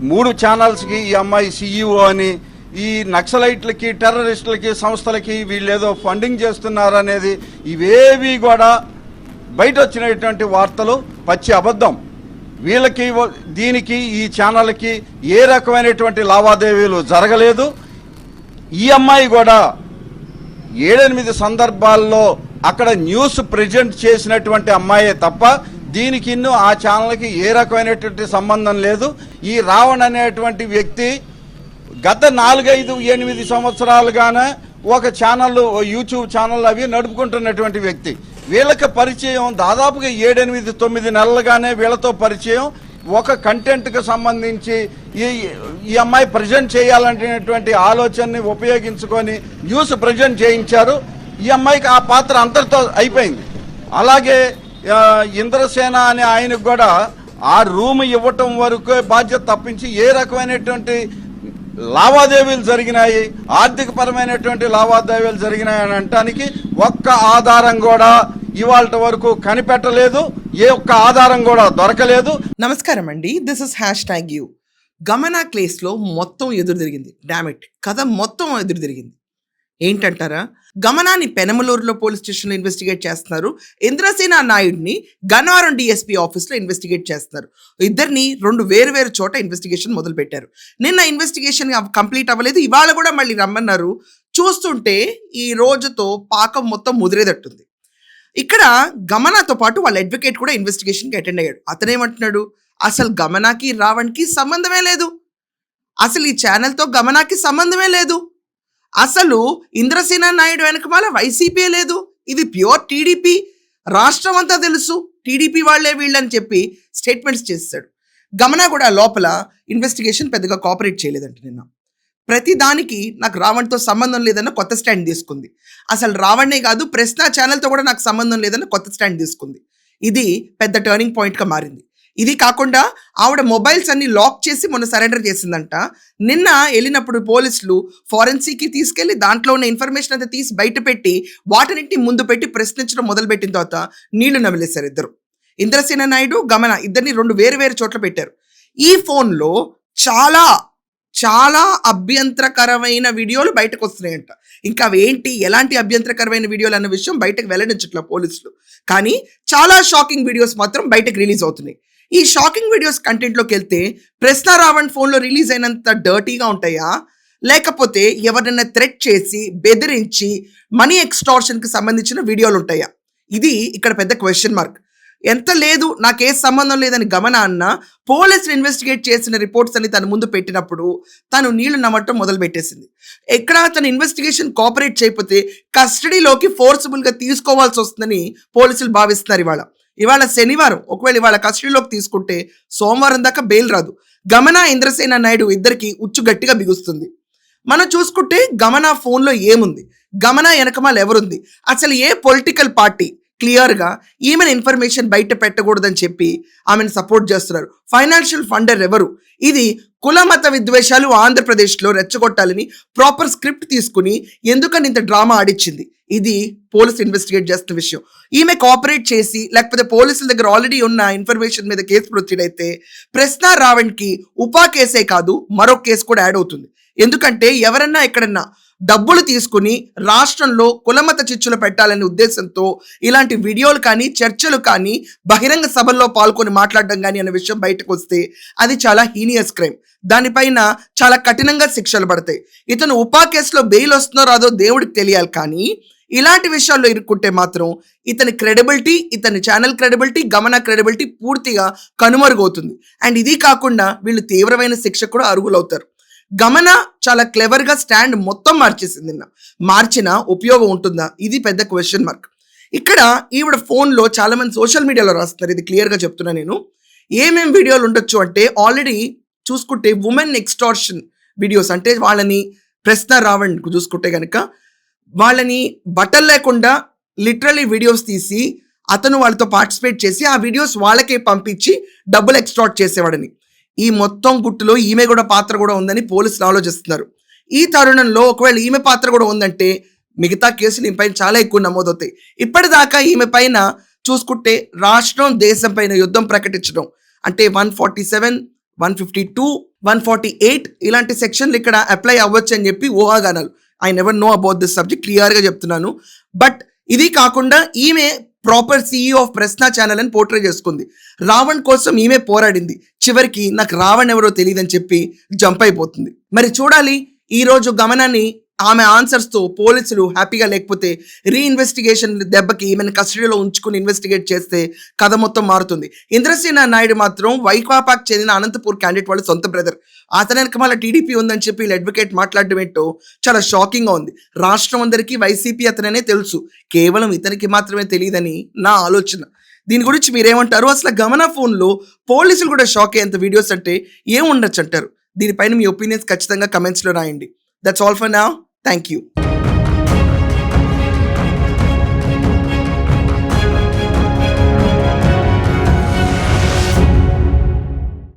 3 ఛానల్స్కి ఈ అమ్మాయి CEO అని, ఈ నక్సలైట్లకి, టెర్రరిస్టులకి, సంస్థలకి వీళ్ళేదో ఫండింగ్ చేస్తున్నారనేది ఇవేవి కూడా బయట వచ్చినటువంటి వార్తలు పచ్చి అబద్ధం. వీళ్ళకి, దీనికి, ఈ ఛానల్కి ఏ రకమైనటువంటి లావాదేవీలు జరగలేదు. ఈ అమ్మాయి కూడా 7-8 సందర్భాల్లో అక్కడ న్యూస్ ప్రజెంట్ చేసినటువంటి అమ్మాయే తప్ప దీనికి ఆ ఛానల్కి ఏ రకమైనటువంటి సంబంధం లేదు. ఈ రావణ్ అనేటువంటి వ్యక్తి గత 4-5-8 సంవత్సరాలుగానే ఒక ఛానల్, యూట్యూబ్ ఛానల్ అవి నడుపుకుంటున్నటువంటి వ్యక్తి. వీళ్ళకి పరిచయం దాదాపుగా 7-8-9 నెలలుగానే వీళ్ళతో పరిచయం. ఒక కంటెంట్కి సంబంధించి ఈ అమ్మాయి ప్రజెంట్ చేయాలనేటువంటి ఆలోచనని ఉపయోగించుకొని న్యూస్ ప్రజెంట్ చేయించారు. ఈ అమ్మాయికి ఆ పాత్ర అంతటితో అయిపోయింది. అలాగే ఇంద్రసేన అనే ఆయనకు కూడా ఆ రూమ్ ఇవ్వటం వరకు బాధ్యత తప్పించి ఏ రకమైనటువంటి లావాదేవీలు జరిగినాయి, ఆర్థిక పరమైనటువంటి లావాదేవీలు జరిగినాయి అని అనటానికి ఒక్క ఆధారం కూడా ఇవాళ వరకు కనిపెట్టలేదు. ఏ ఒక్క ఆధారం కూడా దొరకలేదు. నమస్కారం అండి, దిస్ ఇస్ #you. గమనా కేసులో మొత్తం ఎదురు తిరిగింది. డామిట్, కథ మొత్తం ఎదురు తిరిగింది. ఏంటంటారా? గమనాన్ని పెనమలూరులో పోలీస్ స్టేషన్లో ఇన్వెస్టిగేట్ చేస్తున్నారు. ఇంద్రసేన నాయుడిని గన్నవరం DSP ఆఫీస్లో ఇన్వెస్టిగేట్ చేస్తున్నారు. ఇద్దరిని 2 వేరు చోట ఇన్వెస్టిగేషన్ మొదలు పెట్టారు. నిన్న ఇన్వెస్టిగేషన్ కంప్లీట్ అవ్వలేదు. ఇవాళ కూడా మళ్ళీ రమ్మన్నారు. చూస్తుంటే ఈ రోజుతో పాకం మొత్తం ముదిరేదట్టుంది. ఇక్కడ గమనాతో పాటు వాళ్ళ అడ్వకేట్ కూడా ఇన్వెస్టిగేషన్కి అటెండ్ అయ్యాడు. అతనేమంటున్నాడు, అసలు గమనాకి రావణ్కి సంబంధమే లేదు, అసలు ఈ ఛానల్తో గమనాకి సంబంధమే లేదు, అసలు ఇంద్రసేన నాయుడు వెనకమాల వైసీపీ లేదు, ఇది ప్యూర్ టీడీపీ, రాష్ట్రం అంతా తెలుసు, టీడీపీ వాళ్లే వీళ్ళని చెప్పి స్టేట్మెంట్స్ చేస్తాడు. గమనా కూడా లోపల ఇన్వెస్టిగేషన్ పెద్దగా కోఆపరేట్ చేయలేదంట. నిన్న ప్రతి దానికి నాకు రావణ్తో సంబంధం లేదన్న కొత్త స్టాండ్ తీసుకుంది. అసలు రావణ్నే కాదు, ప్రశ్న ఛానల్తో కూడా నాకు సంబంధం లేదన్న కొత్త స్టాండ్ తీసుకుంది. ఇది పెద్ద టర్నింగ్ పాయింట్గా మారింది. ఇది కాకుండా ఆవిడ మొబైల్స్ అన్ని లాక్ చేసి మొన్న సరెండర్ చేసిందంట. నిన్న వెళ్ళినప్పుడు పోలీసులు ఫారెన్సిక్కి తీసుకెళ్లి దాంట్లో ఉన్న ఇన్ఫర్మేషన్ అంతా తీసి బయట పెట్టి వాటన్నింటినీ ముందు పెట్టి ప్రశ్నించడం మొదలుపెట్టిన తర్వాత నీళ్లు నమిలేశారు ఇద్దరు. ఇంద్రసేన నాయుడు, గమన ఇద్దరిని 2 వేరు చోట్ల పెట్టారు. ఈ ఫోన్లో చాలా చాలా అభ్యంతరకరమైన వీడియోలు బయటకు వస్తున్నాయంట. ఇంకా అవేంటి, ఎలాంటి అభ్యంతరకరమైన వీడియోలు అన్న విషయం బయటకు వెల్లడించట్ల పోలీసులు. కానీ చాలా షాకింగ్ వీడియోస్ మాత్రం బయటకు రిలీజ్ అవుతున్నాయి. ఈ షాకింగ్ వీడియోస్ కంటెంట్లోకి వెళ్తే ప్రశ్న రావణ్ ఫోన్లో రిలీజ్ అయినంత డర్టీగా ఉంటాయా, లేకపోతే ఎవరైనా థ్రెట్ చేసి బెదిరించి మనీ ఎక్స్టార్షన్కి సంబంధించిన వీడియోలు ఉంటాయా? ఇది ఇక్కడ పెద్ద క్వశ్చన్ మార్క్. ఎంత లేదు, నాకే సంబంధం లేదని గమన అన్న పోలీసులు ఇన్వెస్టిగేట్ చేసిన రిపోర్ట్స్ అని తన ముందు పెట్టినప్పుడు తను నీళ్లు నమ్మటం మొదలు పెట్టేసింది. ఎక్కడ తన ఇన్వెస్టిగేషన్ కోఆపరేట్ చేయకపోతే కస్టడీలోకి ఫోర్సిబుల్గా తీసుకోవాల్సి వస్తుందని పోలీసులు భావిస్తున్నారు. ఇవాళ శనివారం, ఒకవేళ ఇవాళ కస్టడీలోకి తీసుకుంటే సోమవారం దాకా బెయిల్ రాదు. గమన, ఇంద్రసేన నాయుడు ఇద్దరికి ఉచ్చు గట్టిగా బిగుస్తుంది. మనం చూసుకుంటే గమన ఫోన్లో ఏముంది, గమన వెనకమాల ఎవరుంది, అసలు ఏ పొలిటికల్ పార్టీ క్లియర్గా ఈమెను ఇన్ఫర్మేషన్ బయట పెట్టకూడదని చెప్పి ఆమెను సపోర్ట్ చేస్తున్నారు. ఫైనాన్షియల్ ఫండర్ ఎవరు, ఇది కుల మత విద్వేషాలు ఆంధ్రప్రదేశ్లో రెచ్చగొట్టాలని ప్రాపర్ స్క్రిప్ట్ తీసుకుని ఎందుకని ఇంత డ్రామా ఆడిచ్చింది, ఇది పోలీసు ఇన్వెస్టిగేట్ చేస్తున్న విషయం. ఈమె కోఆపరేట్ చేసి లేకపోతే పోలీసుల దగ్గర ఆల్రెడీ ఉన్న ఇన్ఫర్మేషన్ మీద కేసు ప్రొసీడ్ అయితే ప్రశ్న రావణ్కి ఉపా కేసే కాదు మరో కేసు కూడా యాడ్ అవుతుంది. ఎందుకంటే ఎవరన్నా ఎక్కడన్నా డబ్బులు తీసుకుని రాష్ట్రంలో కులమత చిచ్చులు పెట్టాలనే ఉద్దేశంతో ఇలాంటి వీడియోలు కానీ, చర్చలు కానీ, బహిరంగ సభల్లో పాల్గొని మాట్లాడడం కానీ అనే విషయం బయటకు వస్తే అది చాలా హీనియస్ క్రైమ్. దానిపైన చాలా కఠినంగా శిక్షలు పడతాయి. ఇతను ఉపా కేసులో బెయిల్ వస్తుందో రాదో దేవుడికి తెలియాలి. కానీ ఇలాంటి విషయాల్లో ఇరుక్కుంటే మాత్రం ఇతని క్రెడిబిలిటీ, ఇతని ఛానల్ క్రెడిబిలిటీ, గమన క్రెడిబిలిటీ పూర్తిగా కనుమరుగవుతుంది. అండ్ ఇది కాకుండా వీళ్ళు తీవ్రమైన శిక్ష కూడా అర్హులవుతారు. గమన చాలా క్లెవర్గా స్టాండ్ మొత్తం మార్చేసింది. మార్చిన ఉపయోగం ఉంటుందా, ఇది పెద్ద క్వశ్చన్ మార్క్. ఇక్కడ ఈవిడ ఫోన్లో చాలా మంది సోషల్ మీడియాలో రాస్తున్నారు, ఇది క్లియర్గా చెప్తున్నా నేను. ఏమేం వీడియోలు ఉండొచ్చు అంటే, ఆల్రెడీ చూసుకుంటే ఉమెన్ ఎక్స్టార్షన్ వీడియోస్, అంటే వాళ్ళని ప్రశ్న రావణ్ చూసుకుంటే కనుక వాళ్ళని బట్టలు లేకుండా లిటరలీ వీడియోస్ తీసి అతను వాళ్ళతో పార్టిసిపేట్ చేసి ఆ వీడియోస్ వాళ్ళకే పంపించి డబ్బులు ఎక్స్టార్ట్ చేసేవాడని. ఈ మొత్తం గుట్టులో ఈమె కూడా పాత్ర కూడా ఉందని పోలీసులు ఆలోచిస్తున్నారు. ఈ తరుణంలో ఒకవేళ ఈమె పాత్ర కూడా ఉందంటే మిగతా కేసులు ఈమె పైన చాలా ఎక్కువ నమోదవుతాయి. ఇప్పటిదాకా ఈమె పైన చూసుకుంటే రాష్ట్రం దేశం పైన యుద్ధం ప్రకటించడం, అంటే 147 152, 148 ఇలాంటి సెక్షన్లు ఇక్కడ అప్లై అవ్వచ్చు అని చెప్పి ఊహాగానాలు. I never know about this subject, క్లియర్గా చెప్తున్నాను. బట్ ఇది కాకుండా ఈమె ప్రాపర్ CEO ఆఫ్ ప్రశ్న ఛానల్ అని పోర్ట్రే చేసుకుంది. రావణ్ కోసం ఈమె పోరాడింది. చివరికి నాకు రావణ్ ఎవరో తెలియదని చెప్పి జంప్ అయిపోతుంది. మరి చూడాలి ఈ రోజు గమనాన్ని ఆమె ఆన్సర్స్తో పోలీసులు హ్యాపీగా లేకపోతే రీఇన్వెస్టిగేషన్ దెబ్బకి ఈమెను కస్టడీలో ఉంచుకుని ఇన్వెస్టిగేట్ చేస్తే కథ మొత్తం మారుతుంది. ఇంద్రసేన నాయుడు మాత్రం వైకాపాకు చెందిన అనంతపూర్ క్యాండిడేట్ వాళ్ళ సొంత బ్రదర్. అతని వెనక మళ్ళీ టీడీపీ ఉందని చెప్పి వీళ్ళ అడ్వకేట్ మాట్లాడడం ఏంటో చాలా షాకింగ్గా ఉంది. రాష్ట్రం అందరికీ వైసీపీ అతననే తెలుసు, కేవలం ఇతనికి మాత్రమే తెలియదని నా ఆలోచన. దీని గురించి మీరేమంటారు? అసలు గమన ఫోన్లో పోలీసులు కూడా షాక్ అయ్యేంత వీడియోస్ అంటే ఏముండొచ్చు అంటారు? దీనిపైన మీ ఒపీనియన్స్ ఖచ్చితంగా కమెంట్స్లో రాయండి. That's all for now. Thank you.